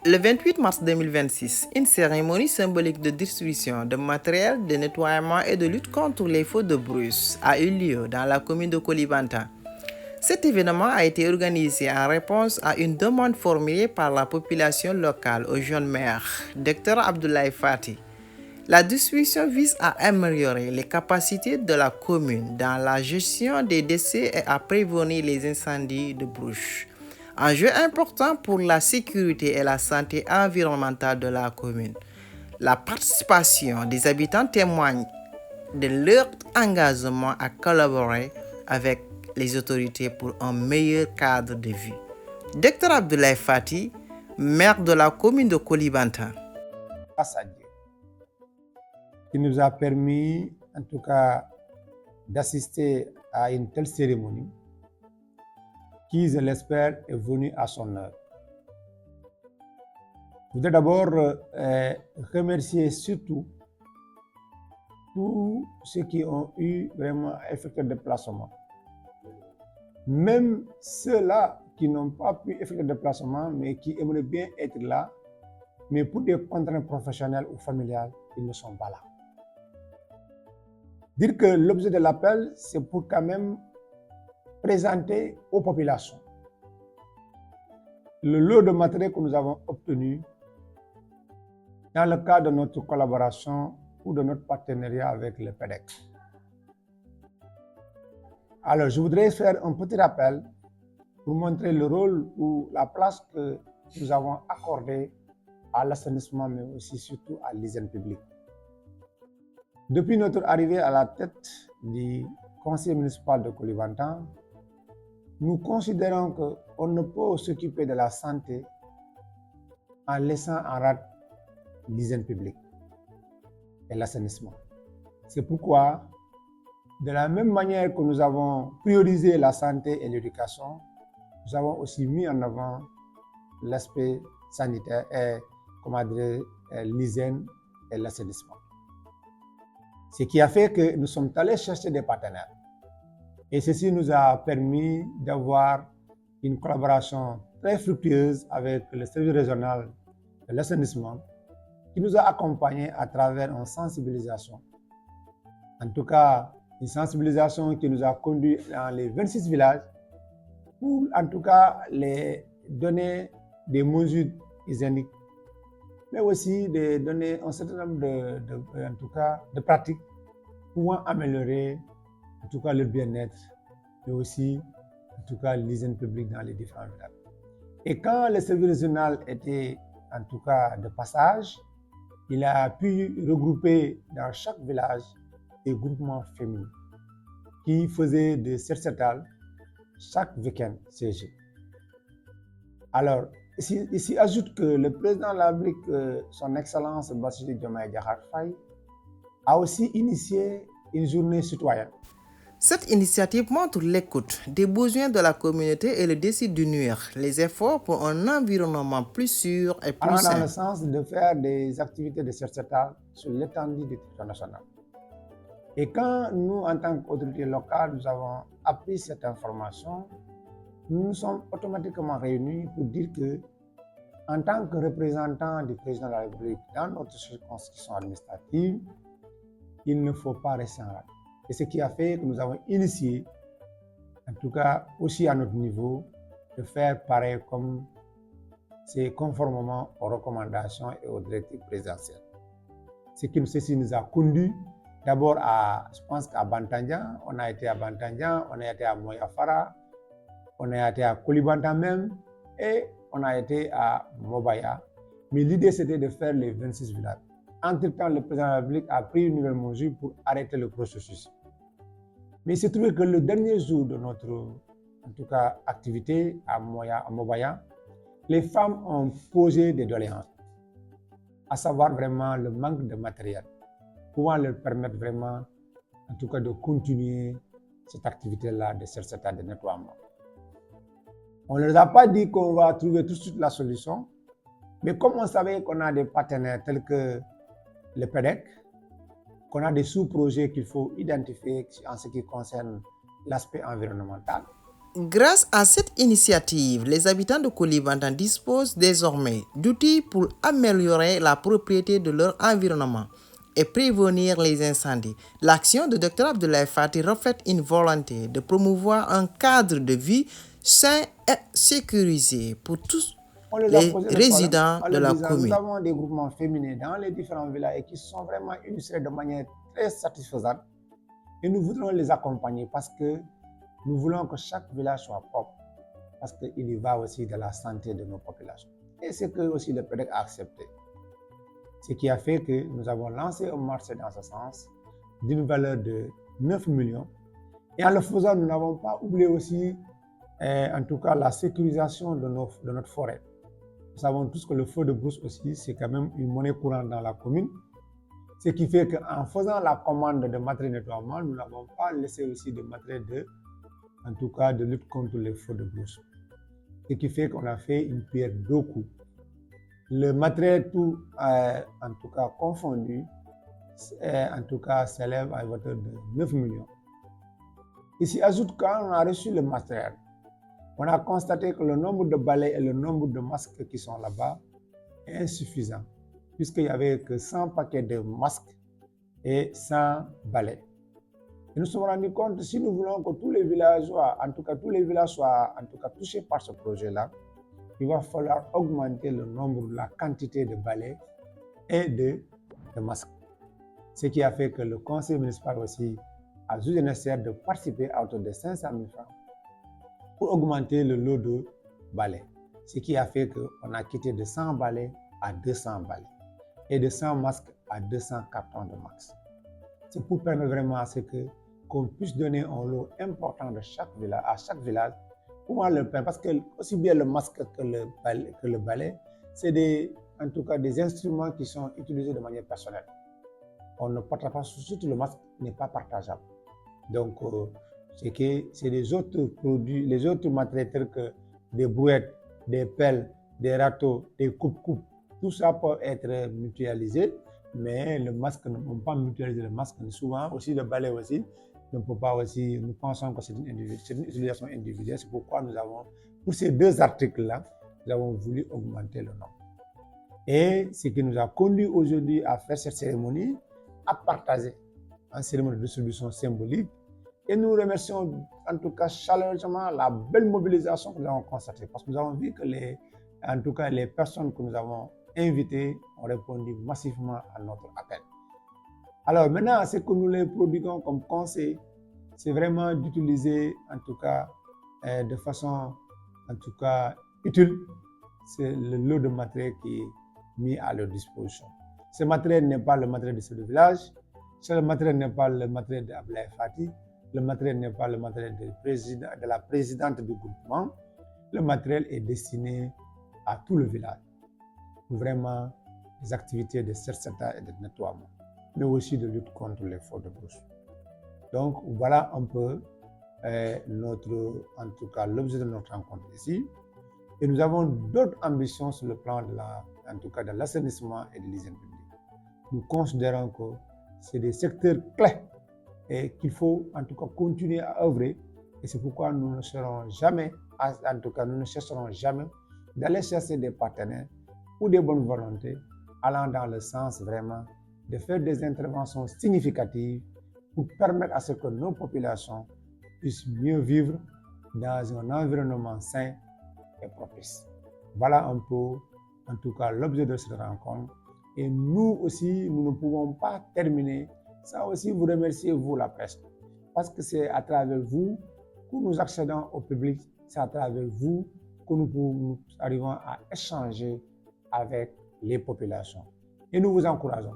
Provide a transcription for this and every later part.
Le 28 mars 2026, une cérémonie symbolique de distribution de matériel de nettoiement et de lutte contre les feux de brousse a eu lieu dans la commune de Koulibantang. Cet événement a été organisé en réponse à une demande formulée par la population locale au jeune maire, Dr Abdoulaye Fati. La distribution vise à améliorer les capacités de la commune dans la gestion des décès et à prévenir les incendies de brousse. Enjeu important pour la sécurité et la santé environnementale de la commune. La participation des habitants témoigne de leur engagement à collaborer avec les autorités pour un meilleur cadre de vie. Dr Abdoulaye Fati, maire de la commune de Koulibantang. Grâce à Dieu, qui nous a permis, en tout cas, d'assister à une telle cérémonie, qui, je l'espère, est venue à son heure. Je voudrais d'abord remercier surtout tous ceux qui ont eu vraiment à effectuer le déplacement. Même ceux-là qui n'ont pas pu effectuer le déplacement, mais qui aimeraient bien être là, mais pour des contraintes professionnelles ou familiales, ils ne sont pas là. Dire que l'objet de l'appel, c'est pour quand même présenter aux populations le lot de matériel que nous avons obtenu dans le cadre de notre collaboration ou de notre partenariat avec le PEDEC. Alors, je voudrais faire un petit rappel pour montrer le rôle ou la place que nous avons accordée à l'assainissement, mais aussi surtout à l'hygiène publique. Depuis notre arrivée à la tête du conseil municipal de Koulibantang, nous considérons qu'on ne peut s'occuper de la santé en laissant en rade l'hygiène publique et l'assainissement. C'est pourquoi, de la même manière que nous avons priorisé la santé et l'éducation, nous avons aussi mis en avant l'aspect sanitaire et, l'hygiène et l'assainissement. Ce qui a fait que nous sommes allés chercher des partenaires. Et ceci nous a permis d'avoir une collaboration très fructueuse avec le service régional de l'assainissement qui nous a accompagnés à travers une sensibilisation. En tout cas, une sensibilisation qui nous a conduits dans les 26 villages pour en tout cas les donner des mesures hygiéniques, mais aussi de donner un certain nombre de pratiques pouvant améliorer en tout cas le bien-être, mais aussi en tout cas l'hygiène publique dans les différents villages. Et quand le service régional était en tout cas de passage, il a pu regrouper dans chaque village des groupements féminins qui faisaient des cercetales chaque week-end CG. Alors, ici ajoute que le président de la République, son Excellence Bassirou Diomaye Diakhar Faye, a aussi initié une journée citoyenne. Cette initiative montre l'écoute des besoins de la communauté et le décide d'unir les efforts pour un environnement plus sûr et plus sain. Dans le sens de faire des activités de cercetage sur l'étendue du territoire national. Et quand nous, en tant qu'autorité locale, nous avons appris cette information, nous nous sommes automatiquement réunis pour dire que, en tant que représentant du président de la République dans notre circonscription administrative, il ne faut pas rester en rade. Et ce qui a fait que nous avons initié, en tout cas aussi à notre niveau, de faire pareil comme c'est conformément aux recommandations et aux directives présidentielles. Ceci nous a conduit d'abord je pense qu'à Bantangnan, on a été à Bantangnan, on a été à Moyafara, on a été à Koulibantang même, et on a été à Mobaya. Mais l'idée c'était de faire les 26 villages. Entre-temps, le président de la République a pris une nouvelle mesure pour arrêter le processus. Mais il s'est trouvé que le dernier jour de notre, en tout cas, activité à Mobaya, les femmes ont posé des doléances, à savoir vraiment le manque de matériel, pouvant leur permettre vraiment, en tout cas, de continuer cette activité-là de cercettage de nettoiement. On ne leur a pas dit qu'on va trouver tout de suite la solution, mais comme on savait qu'on a des partenaires tels que le PEDEC, qu'on a des sous-projets qu'il faut identifier en ce qui concerne l'aspect environnemental, Grâce à cette initiative, les habitants de Koulibantang disposent désormais d'outils pour améliorer la propriété de leur environnement et prévenir les incendies. L'action de Dr Abdoulaye Fati reflète une volonté de promouvoir un cadre de vie sain et sécurisé pour tous On les a les posé le résidents problème en de leur la disant, nous commune. avons des groupements féminins dans les différents villages et qui sont vraiment illustrés de manière très satisfaisante. Et nous voudrons les accompagner parce que nous voulons que chaque village soit propre, parce qu'il y va aussi de la santé de nos populations. Et c'est que aussi le PDEC a accepté. Ce qui a fait que nous avons lancé un marché dans ce sens d'une valeur de 9 millions. Et en le faisant, nous n'avons pas oublié aussi, en tout cas, la sécurisation de notre forêt. Nous savons tous que le feu de brousse aussi, c'est quand même une monnaie courante dans la commune. Ce qui fait qu'en faisant la commande de matériel de nettoiement, nous n'avons pas laissé aussi de matériel en tout cas, de lutte contre les feux de brousse. Ce qui fait qu'on a fait une pierre deux coups. Le matériel tout, en tout cas confondu, en tout cas s'élève à une hauteur de 9 millions. Ici, ajoute quand on a reçu le matériel, on a constaté que le nombre de balais et le nombre de masques qui sont là-bas est insuffisant, puisqu'il n'y avait que 100 paquets de masques et 100 balais. Et nous nous sommes rendus compte que si nous voulons que tous les villages soient, en tout cas touchés par ce projet-là, il va falloir augmenter le nombre, la quantité de balais et de masques. Ce qui a fait que le conseil municipal aussi a jugé nécessaire de participer à hauteur de 500 000 francs pour augmenter le lot de balais. Ce qui a fait qu'on a quitté de 100 balais à 200 balais et de 100 masques à 200 cartons de masques. C'est pour permettre vraiment à ce qu'on puisse donner un lot important de chaque village, à chaque village. Comment le faire? Parce que aussi bien le masque que le balai, c'est en tout cas des instruments qui sont utilisés de manière personnelle. On ne partage pas, surtout le masque n'est pas partageable. Donc, c'est des autres produits, les autres matériels tels que des brouettes, des pelles, des râteaux, des coupes-coupes, tout ça peut être mutualisé, mais le masque ne peut pas mutualiser le masque. Souvent, aussi le balai aussi, ne peut pas aussi, nous pensons que c'est une utilisation individuelle. C'est pourquoi nous avons, pour ces deux articles-là, nous avons voulu augmenter le nombre. Et ce qui nous a conduit aujourd'hui à faire cette cérémonie, à partager une cérémonie de distribution symbolique. Et nous remercions en tout cas chaleureusement la belle mobilisation que nous avons constatée, parce que nous avons vu que en tout cas les personnes que nous avons invitées ont répondu massivement à notre appel. Alors maintenant, ce que nous les prodiguons comme conseil, c'est vraiment d'utiliser en tout cas de façon en tout cas utile, c'est le lot de matériel qui est mis à leur disposition. Ce matériel n'est pas le matériel de ce village, ce matériel n'est pas le matériel d'Abdoulaye Fati, le matériel n'est pas le matériel de la présidente du groupement, le matériel est destiné à tout le village, pour vraiment les activités de cerceta et de nettoiement, mais aussi de lutte contre les feux de brousse. Donc voilà un peu en tout cas l'objet de notre rencontre ici. Et nous avons d'autres ambitions sur le plan en tout cas de l'assainissement et de l'hygiène publique. Nous considérons que c'est des secteurs clés et qu'il faut en tout cas continuer à œuvrer. Et c'est pourquoi nous ne serons jamais, en tout cas nous ne cesserons jamais d'aller chercher des partenaires ou des bonnes volontés allant dans le sens vraiment de faire des interventions significatives pour permettre à ce que nos populations puissent mieux vivre dans un environnement sain et propice. Voilà un peu, en tout cas, l'objet de cette rencontre. Et nous aussi, nous ne pouvons pas terminer sans aussi vous remercier, vous, la presse. Parce que c'est à travers vous que nous accédons au public, c'est à travers vous que nous arrivons à échanger avec les populations. Et nous vous encourageons.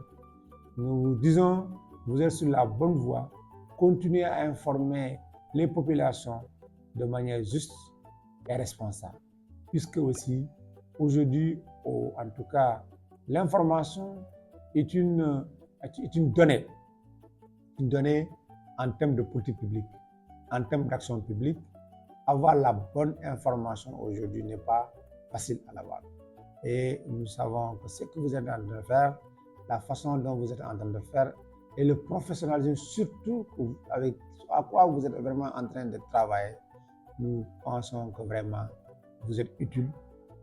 Nous vous disons, vous êtes sur la bonne voie. Continuez à informer les populations de manière juste et responsable. Puisque aussi, aujourd'hui, en tout cas, l'information est une donnée en termes de politique publique, en termes d'action publique. Avoir la bonne information aujourd'hui n'est pas facile à l'avoir. Et nous savons que ce que vous êtes en train de faire, la façon dont vous êtes en train de faire, et le professionnalisme surtout à quoi vous êtes vraiment en train de travailler, nous pensons que vraiment vous êtes utile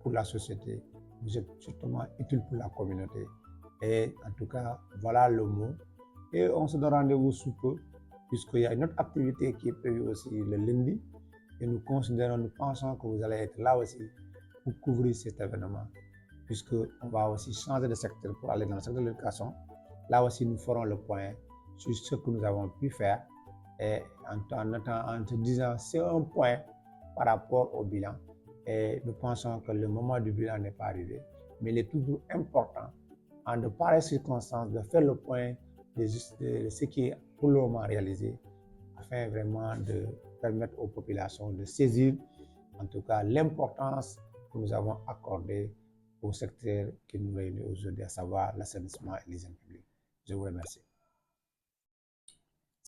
pour la société, vous êtes surtout utile pour la communauté. Et en tout cas, voilà le mot. Et on se donne rendez-vous sous peu, puisqu'il y a une autre activité qui est prévue aussi le lundi. Et nous pensons que vous allez être là aussi pour couvrir cet événement, puisqu'on va aussi changer de secteur pour aller dans le secteur de l'éducation. Là aussi, nous ferons le point sur ce que nous avons pu faire. Et en te disant, c'est un point par rapport au bilan. Et nous pensons que le moment du bilan n'est pas arrivé, mais il est toujours important, en de pareilles circonstances, de faire le point de ce qui est pour le moment réalisé, afin vraiment de permettre aux populations de saisir, en tout cas, l'importance que nous avons accordée au secteur qui nous réunit aujourd'hui, à savoir l'assainissement et l'hygiène publique. Je vous remercie.